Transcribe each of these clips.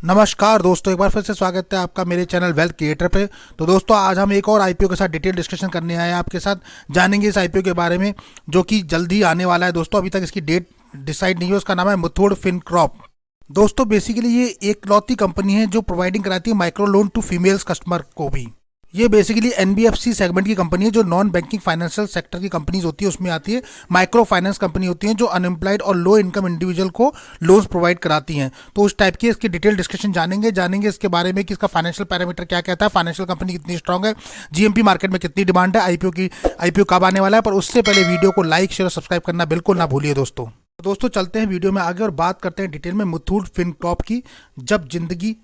नमस्कार दोस्तों, एक बार फिर से स्वागत है आपका मेरे चैनल वेल्थ क्रिएटर पे। तो दोस्तों, आज हम एक और आईपीओ के साथ डिटेल डिस्कशन करने आए हैं। आपके साथ जानेंगे इस आईपीओ के बारे में जो कि जल्दी आने वाला है। दोस्तों, अभी तक इसकी डेट डिसाइड नहीं है। उसका नाम है मुथूट फिनकॉर्प। दोस्तों, बेसिकली ये एक लौती कंपनी है जो प्रोवाइडिंग कराती है micro loan to females customer को भी। ये बेसिकली एनबीएफसी सेगमेंट की कंपनी है जो नॉन बैंकिंग फाइनेंशियल सेक्टर की कंपनीज होती है उसमें आती है। माइक्रो फाइनेंस कंपनी होती है जो अनएम्प्लॉयड और लो इनकम इंडिविजुअल को लोन्स प्रोवाइड कराती हैं। तो उस टाइप की इसकी डिटेल डिस्कशन जानेंगे इसके बारे में कि इसका फाइनेंशियल पैरामीटर क्या कहता है, फाइनेंशियल कंपनी कितनी स्ट्रांग है, जीएमपी मार्केट में कितनी डिमांड है, आईपीओ कब आने वाला है। पर उससे पहले वीडियो को लाइक शेयर और सब्सक्राइब करना बिल्कुल ना भूलिए दोस्तों चलते हैं वीडियो में आगे और बात करते हैं डिटेल में मुथूट फिनकॉर्प की। जब जिंदगी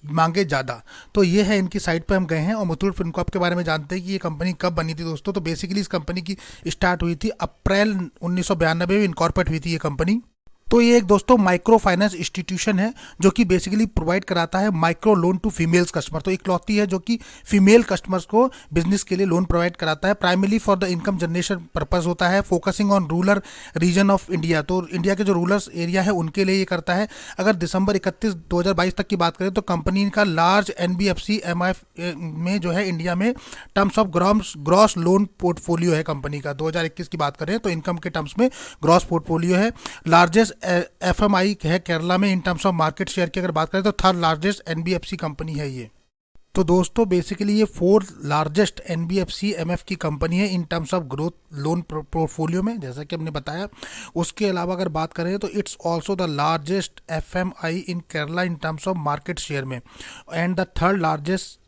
मांगे ज़्यादा, तो ये है इनकी साइट पे हम गए हैं और मुथूट फिनकॉर्प के बारे में जानते हैं कि ये कंपनी कब बनी थी दोस्तों। तो बेसिकली इस कंपनी की स्टार्ट हुई थी अप्रैल 1992 में इनकॉर्पोरेट हुई थी ये कंपनी। तो ये एक दोस्तों माइक्रो फाइनेंस इंस्टीट्यूशन है जो कि बेसिकली प्रोवाइड कराता है micro loan to females customer. तो इकलौती है जो कि फीमेल कस्टमर्स को बिजनेस के लिए लोन प्रोवाइड कराता है। Primarily for the income generation purpose होता है, focusing on rural region of India. तो इंडिया के जो रूरल एरिया है उनके लिए ये करता है। अगर दिसंबर 31 2022 तक की बात करें तो कंपनी का लार्ज एनबीएफसी एमआईएफ में जो है इंडिया में terms of gross loan portfolio है कंपनी का। 2021 की बात करें तो इनकम के टर्म्स में ग्रॉस पोर्टफोलियो है। लार्जेस्ट एफएमआई है केरला में। In terms of market share की अगर बात करें तो थर्ड लार्जेस्ट एनबीएफसी कंपनी है ये। तो दोस्तों बेसिकली ये फोर्थ लार्जेस्ट एनबीएफसी एमएफ की कंपनी है इन terms of growth loan portfolio में, जैसा कि हमने बताया। उसके अलावा अगर बात करें तो it's also the largest FMI in Kerala in terms of market share में and the third largest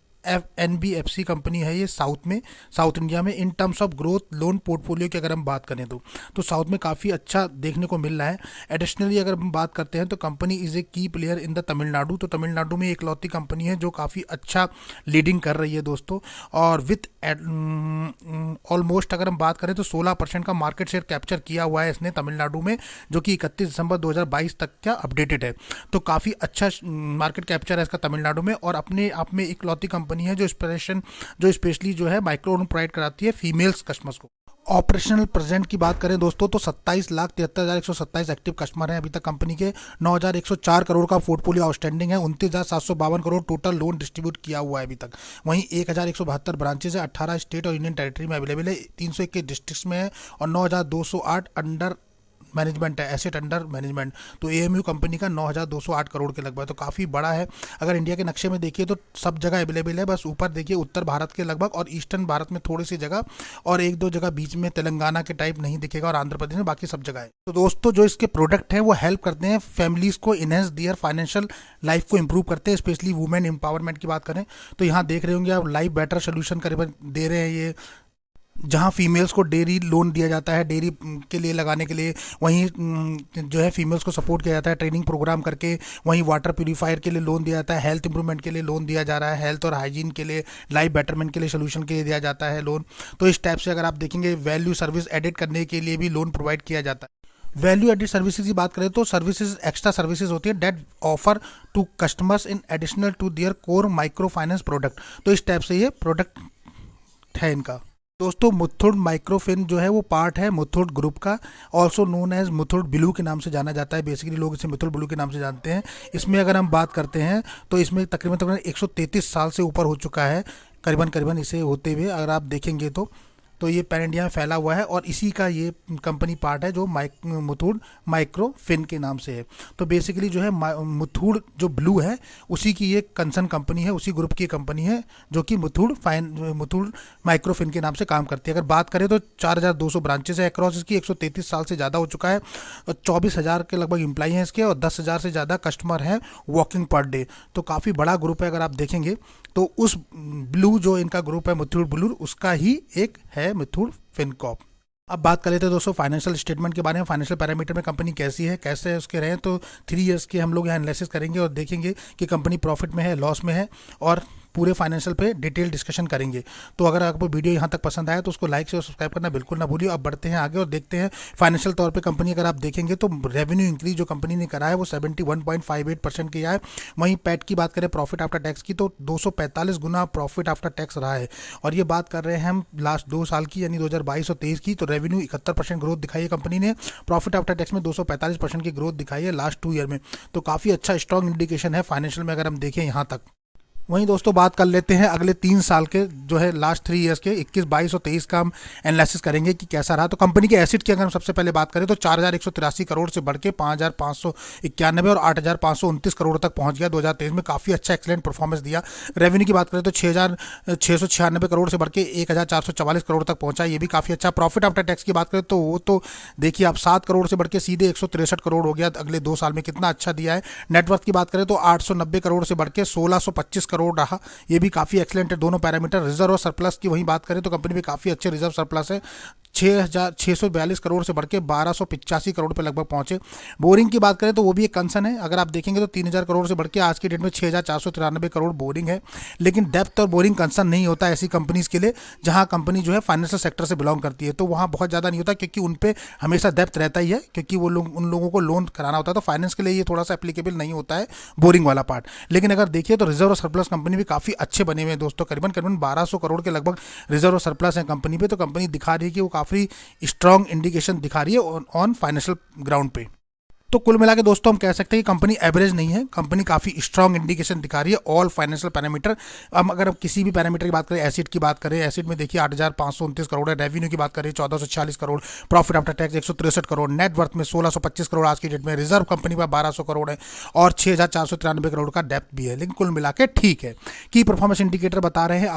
NBFC company है ये साउथ इंडिया में in terms of growth loan portfolio की अगर हम बात करें तो साउथ में काफ़ी अच्छा देखने को मिल रहा है। एडिशनली अगर हम बात करते हैं तो कंपनी इज़ ए की प्लेयर इन द तमिलनाडु। तो तमिलनाडु में एक लौती कंपनी है जो काफ़ी अच्छा लीडिंग कर रही है दोस्तों। और विथ ऑलमोस्ट अगर हम बात करें तो 16% का मार्केट शेयर कैप्चर किया हुआ है इसने तमिलनाडु में, जो कि 31 दिसंबर 2022 तक का अपडेटेड है। तो काफ़ी अच्छा मार्केट कैप्चर है इसका तमिलनाडु में और अपने आप में एक लौती कंपनी है जो स्पेशली जो है माइक्रो लोन प्रोवाइड कराती है फीमेल्स कस्टमर्स को। ऑपरेशनल प्रेजेंट की बात करें दोस्तों तो 27,73,127 एक्टिव कस्टमर हैं अभी तक कंपनी के। 9,104 करोड़ का पोर्टफोलियो आउटस्टैंडिंग है। 29,752 करोड़ टोटल लोन डिस्ट्रीब्यूट किया हुआ है अभी तक। वहीं 1,172 ब्रांचेज है, 18 स्टेट और यूनियन टेरिटरी में अवेलेबल है, 321 डिस्ट्रिक्ट्स में है और 9,208 अंडर मैनेजमेंट है, एसेट अंडर मैनेजमेंट। तो एएमयू कंपनी का 9,208 करोड़ के लगभग, तो काफ़ी बड़ा है। अगर इंडिया के नक्शे में देखिए तो सब जगह अवेलेबल है, बस ऊपर देखिए उत्तर भारत के लगभग और ईस्टर्न भारत में थोड़ी सी जगह और एक दो जगह बीच में तेलंगाना के टाइप नहीं दिखेगा और आंध्र प्रदेश में, बाकी सब जगह है। तो दोस्तों जो इसके प्रोडक्ट हैं वो हेल्प करते हैं फैमिलीज को इनहेंस दियर फाइनेंशियल लाइफ को इंप्रूव करते हैं, स्पेशली वुमेन एम्पावरमेंट की बात करें तो यहाँ देख रहे होंगे आप लाइफ बेटर सोल्यूशन करीबन दे रहे हैं ये, जहाँ फीमेल्स को डेयरी लोन दिया जाता है डेयरी के लिए लगाने के लिए। वहीं जो है फीमेल्स को सपोर्ट किया जाता है ट्रेनिंग प्रोग्राम करके। वहीं वाटर प्यूरीफायर के लिए लोन दिया जाता है, हेल्थ इंप्रूवमेंट के लिए लोन दिया जा रहा है, हेल्थ और हाइजीन के लिए, लाइफ बेटरमेंट के लिए सोल्यूशन के लिए दिया जाता है लोन। तो इस टाइप से अगर आप देखेंगे वैल्यू सर्विस एडिट करने के लिए भी लोन प्रोवाइड किया जाता है। वैल्यू एडिड सर्विसेज की बात करें तो सर्विसेज एक्स्ट्रा सर्विसेज होती है that offer to customers in additional to their core micro finance product. तो इस टाइप से ये प्रोडक्ट है इनका। दोस्तों मुथूट माइक्रोफिन जो है वो पार्ट है मुथूट ग्रुप का, also known as Muthoot Blue के नाम से जाना जाता है। बेसिकली लोग इसे मुथूट ब्लू के नाम से जानते हैं। इसमें अगर हम बात करते हैं तो इसमें तकरीबन 133 साल से ऊपर हो चुका है करीबन इसे होते हुए अगर आप देखेंगे तो ये पैन इंडिया में फैला हुआ है और इसी का ये कंपनी पार्ट है जो मुथूट माइक्रो फिन के नाम से है। तो बेसिकली जो है मुथूट जो ब्लू है उसी की ये कंसर्न कंपनी है, उसी ग्रुप की कंपनी है जो कि मुथूट माइक्रो फिन के नाम से काम करती है। अगर बात करें तो 4,200 ब्रांचेस है अक्रॉस इसकी, 133 साल से ज़्यादा हो चुका है और 24,000 के लगभग एम्प्लॉई हैं इसके और 10,000 से ज़्यादा कस्टमर हैं वॉकिंग पर डे। तो काफ़ी बड़ा ग्रुप है। अगर आप देखेंगे तो उस ब्लू जो इनका ग्रुप है मुथूट ब्लू उसका ही एक है मुथूट फिनकॉर्प। अब बात कर लेते हैं दोस्तों फाइनेंशियल स्टेटमेंट के बारे में। फाइनेंशियल पैरामीटर में कंपनी कैसी है, कैसे उसके रहे, तो 3 इयर्स के हम लोग यहाँ एनालिसिस करेंगे और देखेंगे कि कंपनी प्रॉफिट में है, लॉस में है और पूरे फाइनेंशियल पे डिटेल डिस्कशन करेंगे। तो अगर आपको वीडियो यहाँ तक पसंद आया तो उसको लाइक और सब्सक्राइब करना बिल्कुल ना भूलिए। अब बढ़ते हैं आगे और देखते हैं फाइनेंशियल तौर पे कंपनी अगर आप देखेंगे तो रेवेन्यू इंक्रीज जो कंपनी ने करा है वो 71.58% किया है। वहीं पैट की बात करें प्रॉफिट आफ्टर टैक्स की तो 245 गुना प्रॉफिट आफ्टर टैक्स रहा है। और ये बात कर रहे हैं हम लास्ट 2 साल की यानी 2022 और 23 की। तो रेवेन्यू 71% ग्रोथ दिखाई है कंपनी ने, प्रॉफिट आफ्टर टैक्स में 245% की ग्रोथ दिखाई है लास्ट 2 ईयर में। तो काफ़ी अच्छा स्ट्रॉन्ग इंडिकेशन है फाइनेंशियल में अगर हम देखें यहाँ तक। वहीं दोस्तों बात कर लेते हैं अगले 3 साल के जो है लास्ट 3 ईयर्स के 21, 22 और 23 का हम एनालिसिस करेंगे कि कैसा रहा। तो कंपनी के एसेट की अगर हम सबसे पहले बात करें तो 4183 करोड़ से बढ़ के 5591 और 8529 करोड़ तक पहुंच गया 2023 में। काफ़ी अच्छा एक्सलेंट परफॉर्मेंस दिया। रेवेन्यू की बात करें तो 6696 करोड़ से बढ़ के 1444 करोड़ तक पहुंचा, ये भी काफ़ी अच्छा। प्रॉफिट आफ्टर टैक्स की बात करें तो वो तो देखिए आप 7 करोड़ से बढ़ के सीधे 163 करोड़ हो गया अगले 2 साल में, कितना अच्छा दिया है। नेटवर्थ की बात करें तो 890 करोड़ से बढ़ के 1625 करोड़ रहा, ये भी काफ़ी एक्सलेंट है दोनों पैरामीटर। रिजर्व और सरप्लस की वहीं बात करें तो कंपनी में काफ़ी अच्छे रिजर्व सरप्लस है, 6642 करोड़ से बढ़ के 1285 करोड़ पे लगभग पहुंचे। बोरिंग की बात करें तो वो भी एक कंसर्न है, अगर आप देखेंगे तो 3000 करोड़ से बढ़ के आज की डेट में 6493 करोड़ बोरिंग है। लेकिन डेप्थ और बोरिंग कंसर्न नहीं होता ऐसी कंपनीज के लिए जहां कंपनी जो है फाइनेंशियल सेक्टर से बिलोंग करती है, तो वहां बहुत ज़्यादा नहीं होता क्योंकि उन पे हमेशा डेप्थ रहता ही है, क्योंकि वो लोग उन लोगों को लोन कराना होता है। तो फाइनेंस के लिए ये थोड़ा सा एप्लीकेबल नहीं होता है बोरिंग वाला पार्ट। लेकिन अगर देखिए तो रिजर्व और सरप्लस कंपनी भी काफ़ी अच्छे बने हुए हैं दोस्तों, करीबन 1200 करोड़ के लगभग रिजर्व और सरप्लस है कंपनी पे। तो कंपनी दिखा रही है कि वो काफ़ी स्ट्रॉन्ग इंडिकेशन दिखा रही है ऑन फाइनेंशियल ग्राउंड पे। तो कुल मिला के दोस्तों हम कह सकते हैं कि कंपनी एवरेज नहीं है, कंपनी काफ़ी स्ट्रॉन्ग इंडिकेशन दिखा रही है ऑल फाइनेंशियल पैरामीटर। अब अगर हम किसी भी पैरामीटर की बात करें, एसिड की बात करें, एसिड में देखिए 8529 करोड़ है, रेवेन्यू की बात करें 1446 crore, profit after tax 163 crore, net worth में 1625 करोड़ आज की डेट में, रिजर्व कंपनी पर 1200 करोड़ है और 6493 करोड़ का डेप्थ भी है। लेकिन कुल मिला के ठीक है। की परफॉर्मेंस इंडिकेटर बता रहे हैं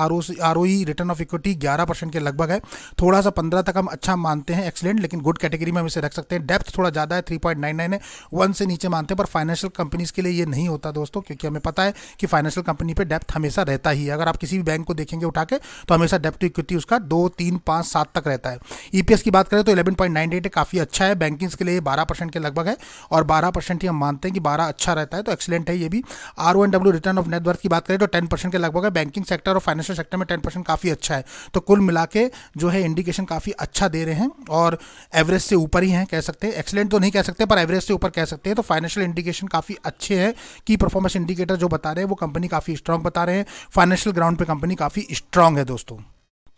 आरओई रिटर्न ऑफ इक्विटी 11% के लगभग है, थोड़ा सा 15 तक हम अच्छा मानते हैं एक्सीलेंट, लेकिन गुड कैटेगरी में हम इसे रख सकते हैं। डेप्थ थोड़ा ज़्यादा है 3.99 है, 1 से नीचे मानते हैं, पर फाइनेंशियल कंपनीज के लिए ये नहीं होता दोस्तों, क्योंकि हमें पता है कि फाइनेंशियल कंपनी पे डेप्थ हमेशा रहता ही है। अगर आप किसी भी बैंक को देखेंगे उठा के तो हमेशा डेप्थ टू इक्विटी उसका 2, 3, 5, 7 तक रहता है। ईपीएस की बात करें तो 11.98 है, काफ़ी अच्छा है। बैंकिंग्स के लिए 12% के लगभग है और 12% ही हम मानते हैं कि 12 अच्छा रहता है, तो एक्सीलेंट है ये भी। RONW रिटर्न ऑफ नेटवर्थ की बात करें तो 10% के लगभग है। बैंकिंग सेक्टर और फाइनेंशियल सेक्टर में 10% काफ़ी अच्छा है। तो कुल मिला के जो है इंडिकेशन काफ़ी अच्छा दे रहे हैं और एवरेज से ऊपर ही हैं कह सकते हैं। एक्सीलेंट तो नहीं कह सकते पर एवरेज से ऊपर कह सकते हैं। तो फाइनेंशियल इंडिकेशन काफ़ी अच्छे हैं कि परफॉर्मेंस इंडिकेटर जो बता रहे हैं वो कंपनी काफ़ी स्ट्रांग बता रहे हैं। फाइनेंशियल ग्राउंड पे कंपनी काफ़ी स्ट्रांग है दोस्तों।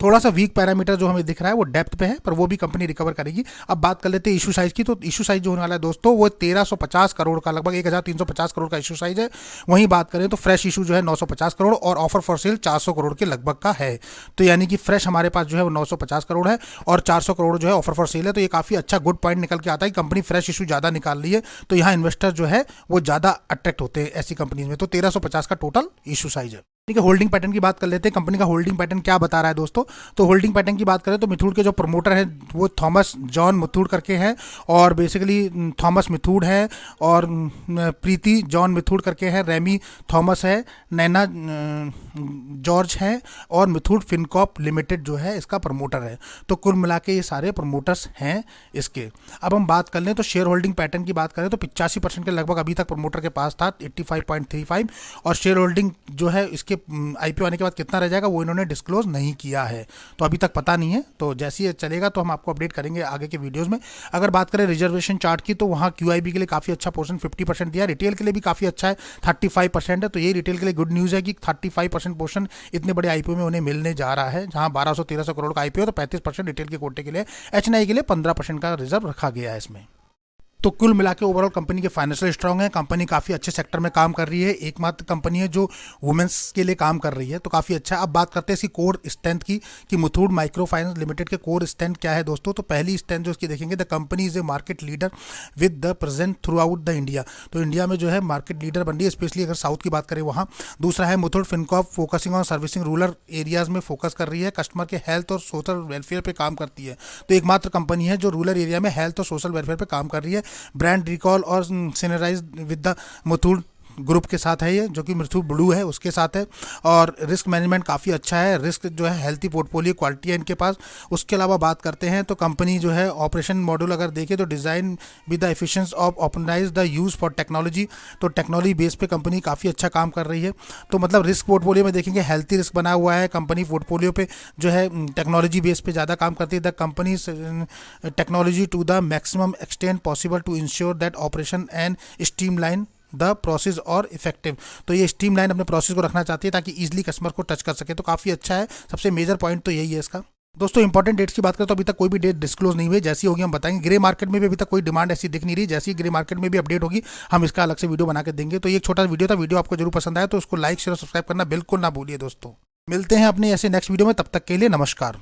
थोड़ा सा वीक पैरामीटर जो हमें दिख रहा है वो डेप्थ पे है, पर वो भी कंपनी रिकवर करेगी। अब बात कर लेते हैं इशू साइज की। तो इशू साइज जो होने वाला है दोस्तों वो 1350 करोड़ का, लगभग 1350 करोड़ का इशू साइज है। वहीं बात करें तो फ्रेश इशू जो है 950 करोड़ और ऑफर फॉर सेल 400 करोड़ के लगभग का है। तो यानी कि फ्रेश हमारे पास जो है वो 950 करोड़ है और 400 करोड़ जो है ऑफर फॉर सेल है। तो ये काफ़ी अच्छा गुड पॉइंट निकल के आता है कि कंपनी फ्रेश इशू ज़्यादा निकाल रही है, तो यहाँ इन्वेस्टर जो है वो ज़्यादा अट्रैक्ट होते हैं ऐसी कंपनीज में। तो 1350 का टोटल इशू साइज है। ठीक है, होल्डिंग पैटर्न की बात कर लेते हैं। कंपनी का होल्डिंग पैटर्न क्या बता रहा है दोस्तों। तो होल्डिंग पैटर्न की बात करें तो मिथुड के जो प्रमोटर हैं वो थॉमस जॉन मिथुड करके हैं और बेसिकली थॉमस मिथुड है और प्रीति जॉन मिथुड करके हैं, रेमी थॉमस है, नैना जॉर्ज है और मिथुड फिनकॉप लिमिटेड जो है इसका प्रमोटर है। तो कुल मिला के ये सारे प्रमोटर्स हैं इसके। अब हम बात कर लें तो शेयर होल्डिंग पैटर्न की बात करें तो 85% के लगभग अभी तक प्रमोटर के पास था, 85.35, और शेयर होल्डिंग जो है इसके आईपीओ आने के बाद कितना रह जाएगा वो इन्होंने डिस्क्लोज नहीं किया है, तो अभी तक पता नहीं है। तो जैसे ही चलेगा तो हम आपको अपडेट करेंगे आगे के वीडियोस में। अगर बात करें रिजर्वेशन चार्ट की तो वहाँ क्यूआईबी के लिए काफ़ी अच्छा पोर्शन 50% दिया, रिटेल के लिए भी काफ़ी अच्छा है 35% है। तो ये रिटेल के लिए गुड न्यूज़ है कि 35% पोर्शन इतने बड़े आईपीओ में उन्हें मिलने जा रहा है। जहाँ 1200-1300 करोड़ का आईपीओ तो 35% रिटेल के कोटे के लिए, एचएनआई के लिए 15% का रिजर्व रखा गया है इसमें। तो कुल मिला के ओवरऑल कंपनी के फाइनेंशियल स्ट्रांग है, कंपनी काफ़ी अच्छे सेक्टर में काम कर रही है, एकमात्र कंपनी है जो वुमेंस के लिए काम कर रही है, तो काफ़ी अच्छा। अब बात करते हैं इसकी कोर स्ट्रेंथ की कि मुथूट माइक्रो फाइनेंस लिमिटेड के कोर स्ट्रेंथ क्या है दोस्तों। तो पहली स्ट्रेंथ जो इसकी देखेंगे, the company is a market leader with the present through out the India. तो इंडिया में जो है मार्केट लीडर बन रही है, स्पेशली अगर साउथ की बात करें वहाँ। दूसरा है Muthoot Fincorp focusing on servicing rural areas में फोकस कर रही है, कस्टमर के हेल्थ और सोशल वेलफेयर पे काम करती है। तो एकमात्र कंपनी है जो रूरल एरिया में हेल्थ और सोशल वेलफेयर पे काम कर रही है। ब्रांड रिकॉल और सिनराइज विद द मुथूट ग्रुप के साथ है ये, जो कि मृत्यु ब्लू है उसके साथ है। और रिस्क मैनेजमेंट काफ़ी अच्छा है, रिस्क जो है हेल्थी पोर्टफोलियो क्वालिटी है इनके पास। उसके अलावा बात करते हैं तो कंपनी जो है ऑपरेशन मॉड्यूल अगर देखें तो design with the efficiency of optimize the use for technology, तो टेक्नोलॉजी बेस पे कंपनी काफ़ी अच्छा काम कर रही है। तो मतलब रिस्क पोर्टफोलियो में देखेंगे हेल्थी रिस्क बना हुआ है, कंपनी पोर्टफोलियो पे जो है टेक्नोलॉजी बेस पे ज़्यादा काम करती है। The company technology to the maximum extent possible to ensure that operation and streamline the process और इफेक्टिव, तो ये स्ट्रीमलाइन अपने प्रोसेस को रखना चाहती है ताकि ईजिली कस्टमर को टच कर सके। तो काफ़ी अच्छा है, सबसे मेजर पॉइंट तो यही है इसका। दोस्तों इंपॉर्टेंट डेट्स की बात करें तो अभी तक कोई भी डेट डिस्क्लोज नहीं हुई, जैसी होगी हम बताएंगे। ग्रे मार्केट में भी अभी तक कोई डिमांड ऐसी दिख नहीं रही, जैसी ग्रे मार्केट में भी अपडेट होगी हम इसका अलग से वीडियो बना के देंगे। तो ये एक छोटा वीडियो था, वीडियो आपको जरूर पसंद आया तो उसको लाइक शेयर और सब्सक्राइब करना बिल्कुल ना भूलिए दोस्तों। मिलते हैं अपने ऐसे नेक्स्ट वीडियो में, तब तक के लिए नमस्कार।